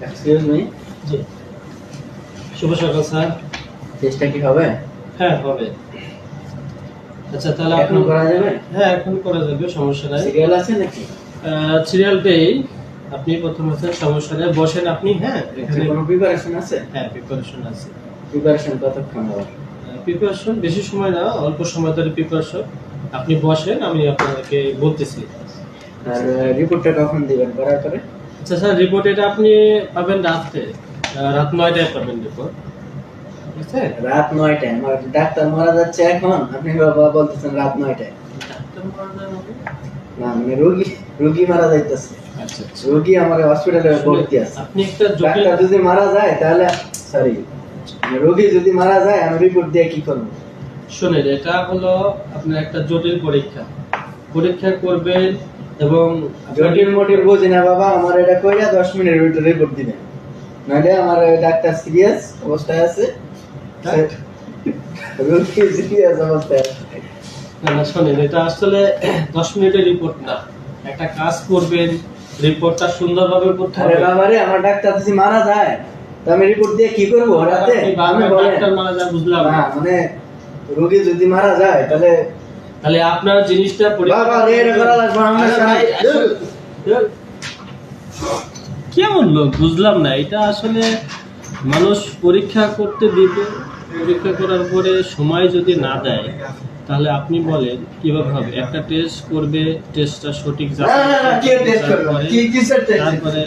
Excuse me. জি, শুভ সকাল sir. চেষ্টা কি হবে? হ্যাঁ, হবে। আচ্ছা, তাহলে এখন করা যাবে? হ্যাঁ, এখন করা যাবে, সমস্যা নাই। সিরিয়াল আছে নাকি? সিরিয়ালটাই আপনি প্রথম আছেন, সমস্যা নাই, বসেন আপনি। হ্যাঁ, এখানে কোনো প্রিপারেশন আছে? হ্যাঁ, প্রিপারেশন আছে। প্রিপারেশন কতক্ষণ হবে? প্রিপারেশন বেশি সময় না, অল্প সময় ধরে প্রিপারেশন। আপনি বসেন, আমি আপনাকে বলতেছি। আর রিপোর্টটা কখন দিবেন করার পরে? আচ্ছা স্যার, রিপোর্ট এটা আপনি পাবেন রাত 9টায় পাবেন রিপোর্ট। ঠিক আছে? রাত 9টায়? আমার ডাক্তার মারা যাচ্ছে এখন, আপনি বাবা বলতেছেন রাত 9টায়? ডাক্তার মারা যায় মানে? না মানে রোগী মারা যাইতেছে। আচ্ছা আচ্ছা, রোগী আমার হসপিটালে ভর্তি আছে। আপনি একটা জটিল ডাক্তার যদি মারা যায় তাহলে সরি, রোগী যদি মারা যায় আমি রিপোর্ট দিয়ে কি করব? শোনেন, এটা হলো আপনার একটা জটিল পরীক্ষা। পরীক্ষা করবেন এবং জটিল মোটিল বুঝি না বাবা, আমার এটা কইরা 10 মিনিটের ভিতরে রিপোর্ট দিবেন, নাহলে আমার ডাক্তার সিরিয়াস অবস্থায় আছে, রোগী সিরিয়াস অবস্থায় আছে। না না, শোনেন, এটা আসলে 10 মিনিটের রিপোর্ট না। একটা কাজ করবেন, রিপোর্টটা সুন্দরভাবে করতে আরে হবে। বাবা রে, আমার ডাক্তার যদি মারা যায় তো আমি রিপোর্ট দিয়ে কি করব রাতে? আপনি আমি বারবার বলেন ডাক্তার মারা যায়, বুঝলাম না, না। মানে রোগী যদি মারা যায় তাহলে তাহলে আপনার জিনিসটা বাবা রে, এটা করা লাগবে আমার আরে ভাই, কেমন লোক বুঝলাম না। এটা আসলে মানুষ পরীক্ষা করতে দিবে, পরীক্ষা করার পরে সময় যদি না দেয় তাহলে আপনি বলেন কিভাবে হবে? একটা টেস্ট করবে, টেস্টটা সঠিক না না না, কি টেস্ট করব? কি কিসের টেস্ট? তারপরে